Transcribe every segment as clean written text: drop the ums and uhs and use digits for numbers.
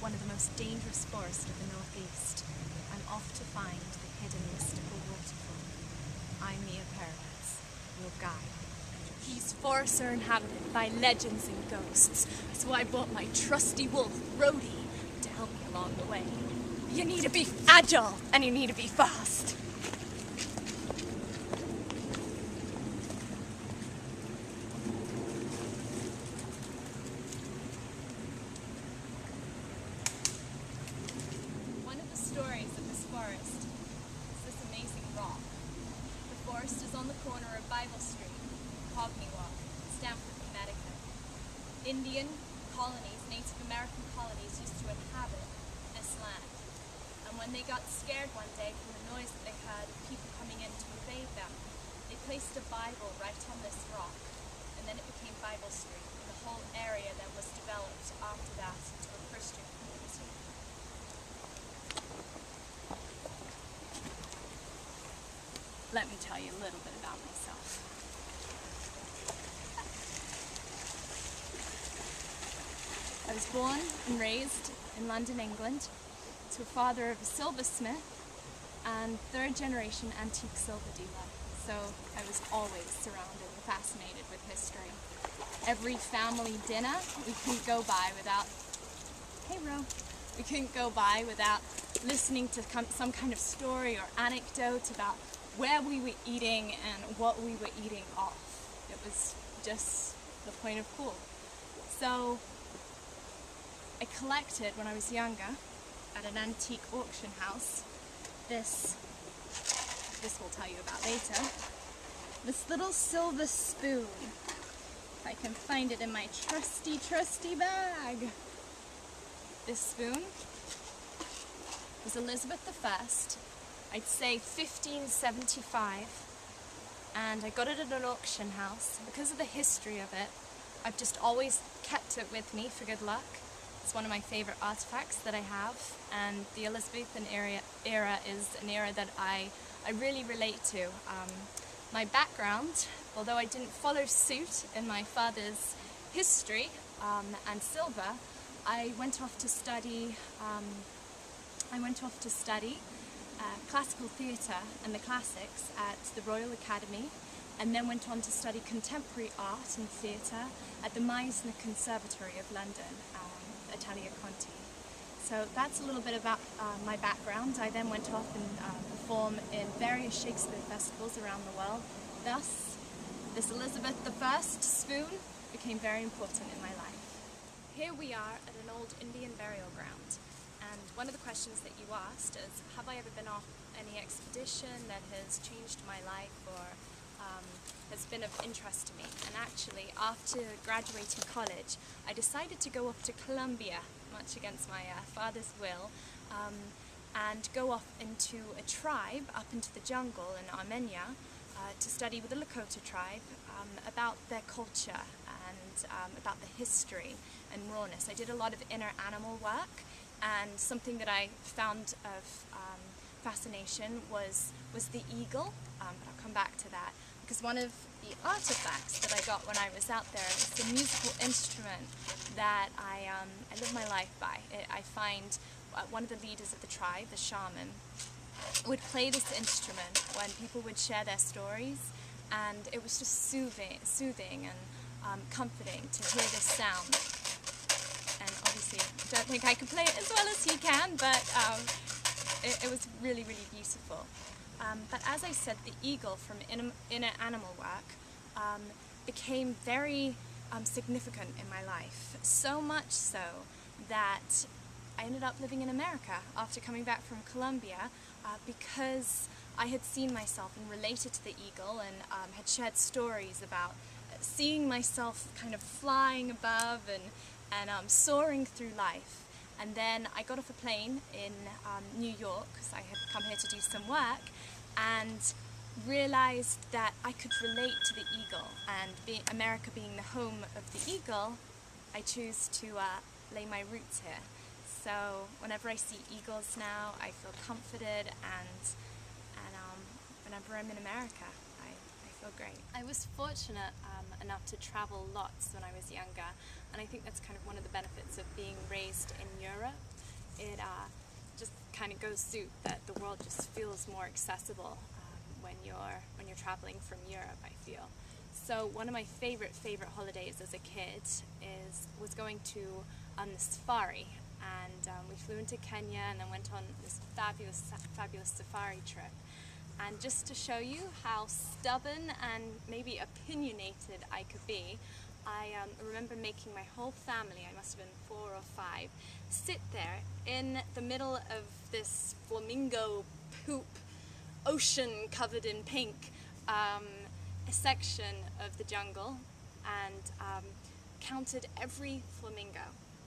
at one of the most dangerous forests of the northeast. I'm off to find the hidden mystical waterfall. I'm MiaHostArt, your guide. These forests are inhabited by legends and ghosts, so I brought my trusty wolf, Rhodey, to help me along the way. You need to be agile, and you need to be fast. One of the stories of this forest is this amazing rock. The forest is on the corner of Bible Street, Cogney Walk, Stamford, Connecticut. Indian colonies, Native American colonies, used to inhabit this land. And when they got scared one day from the noise that they heard of people coming in to invade them, they placed a Bible right on this rock, and then it became Bible Street, and the whole area then was developed after that into a Christian community. Let me tell you a little bit about myself. I was born and raised in London, England, to a father of a silversmith and third-generation antique silver dealer. So I was always surrounded and fascinated with history. Every family dinner we couldn't go by without, we couldn't go by without listening to some kind of story or anecdote about where we were eating and what we were eating off. It was just the point of cool. So I collected, when I was younger, at an antique auction house, this we'll tell you about later, this little silver spoon. If I can find it in my trusty bag. This spoon was Elizabeth I, I'd say 1575, and I got it at an auction house. Because of the history of it, I've just always kept it with me for good luck. It's one of my favorite artifacts that I have, and the Elizabethan era is an era that I really relate to. My background, although I didn't follow suit in my father's history and silver, I went off to study classical theatre and the classics at the Royal Academy, and then went on to study contemporary art and theatre at the Meisner Conservatory of London, Italia Conti. So that's a little bit about my background. I then went off and performed in various Shakespeare festivals around the world. Thus, this Elizabeth I spoon became very important in my life. Here we are at an old Indian burial ground, and one of the questions that you asked is, have I ever been off any expedition that has changed my life or has been of interest to me? And actually, after graduating college, I decided to go up to Colombia, much against my father's will, and go off into a tribe, up into the jungle in Armenia, to study with the Lakota tribe about their culture and about the history and rawness. I did a lot of inner animal work, and something that I found of fascination was the eagle, but I'll come back to that. Because one of the artifacts that I got when I was out there is a musical instrument that I live my life by. I find one of the leaders of the tribe, the shaman, would play this instrument when people would share their stories, and it was just soothing and comforting to hear this sound. And obviously, I don't think I could play it as well as he can, but it was really, really beautiful. But as I said, the eagle from inner animal work became very significant in my life. So much so that I ended up living in America after coming back from Colombia because I had seen myself and related to the eagle and had shared stories about seeing myself kind of flying above and soaring through life. And then I got off a plane in New York, because I had come here to do some work, and realized that I could relate to the eagle. And America being the home of the eagle, I choose to lay my roots here. So whenever I see eagles now, I feel comforted, and whenever I'm in America, I feel great. I was fortunate enough to travel lots when I was younger, and I think that's kind of one of the benefits of being raised in Europe. it just kind of goes through that the world just feels more accessible when you're traveling from Europe, I feel. So one of my favorite holidays as a kid was going to the safari, and we flew into Kenya and then went on this fabulous safari trip. And just to show you how stubborn and maybe opinionated I could be, I remember making my whole family, I must have been 4 or 5, sit there in the middle of this flamingo poop ocean covered in pink a section of the jungle, and counted every flamingo.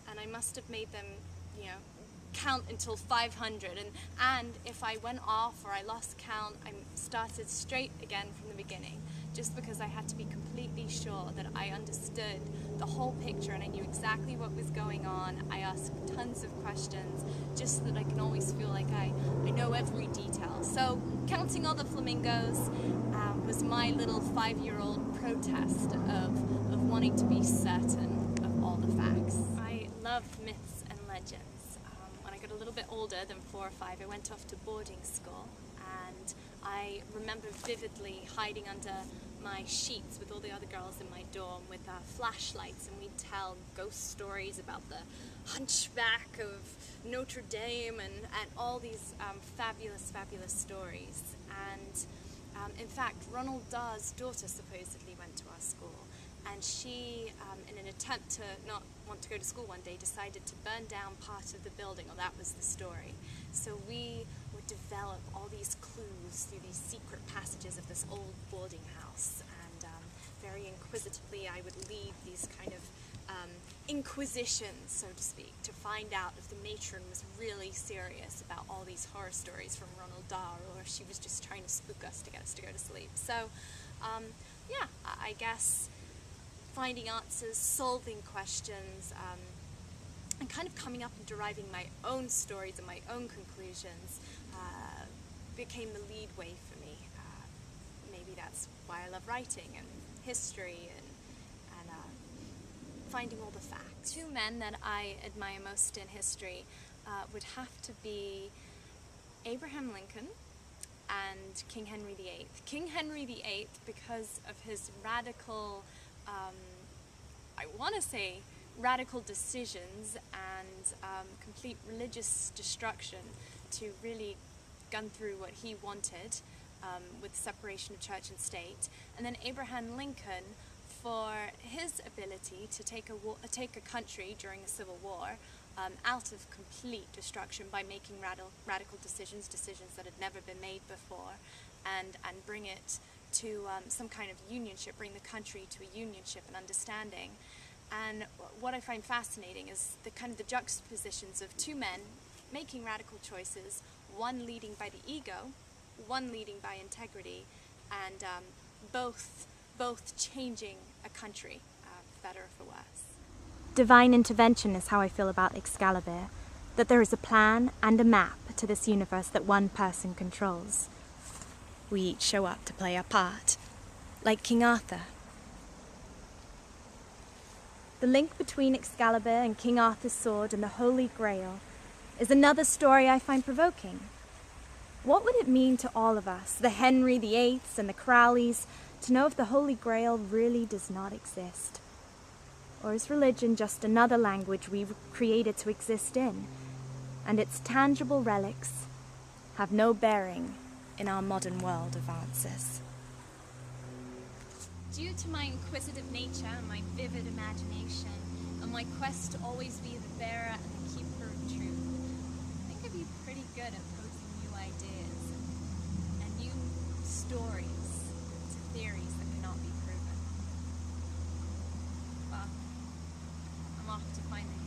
And I must have made them, you know, count until 500, and if I went off or I lost count, I started straight again from the beginning, just because I had to be completely sure that I understood the whole picture and I knew exactly what was going on. I asked tons of questions just so that I can always feel like I know every detail. So counting all the flamingos was my little 5-year-old protest of wanting to be certain of all the facts. I love myths and legends. When I got a little bit older than 4 or 5, I went off to boarding school, and I remember vividly hiding under my sheets with all the other girls in my dorm with flashlights, and we'd tell ghost stories about the hunchback of Notre Dame and all these fabulous stories. And in fact, Ronald Dahl's daughter supposedly went to our school, and she, in an attempt to not want to go to school one day, decided to burn down part of the building, or that was the story. So we would develop all these clues through these secret passages of this old boarding house, and very inquisitively I would lead these kind of inquisitions, so to speak, to find out if the matron was really serious about all these horror stories from Ronald Dahl, or if she was just trying to spook us to get us to go to sleep. So yeah, I guess finding answers, solving questions, and kind of coming up and deriving my own stories and my own conclusions became the lead way for me. Maybe that's why I love writing and history and finding all the facts. 2 men that I admire most in history would have to be Abraham Lincoln and King Henry VIII. King Henry VIII, because of his radical, I want to say radical decisions and complete religious destruction to really gun through what he wanted with separation of church and state. And then Abraham Lincoln, for his ability to take a country during a civil war out of complete destruction by making radical decisions that had never been made before, and bring it to some kind of unionship, bring the country to a unionship and understanding. And what I find fascinating is the kind of the juxtapositions of 2 men making radical choices, one leading by the ego, one leading by integrity, and both changing a country, for better or for worse. Divine intervention is how I feel about Excalibur, that there is a plan and a map to this universe that one person controls. We each show up to play our part, like King Arthur. The link between Excalibur and King Arthur's sword and the Holy Grail is another story I find provoking. What would it mean to all of us, the Henry VIIIs and the Crowleys, to know if the Holy Grail really does not exist? Or is religion just another language we've created to exist in, and its tangible relics have no bearing in our modern world of answers? Due to my inquisitive nature and my vivid imagination, and my quest to always be the bearer and the keeper of truth, I think I'd be pretty good at posing new ideas and new stories to theories that cannot be proven. Well, I'm off to find the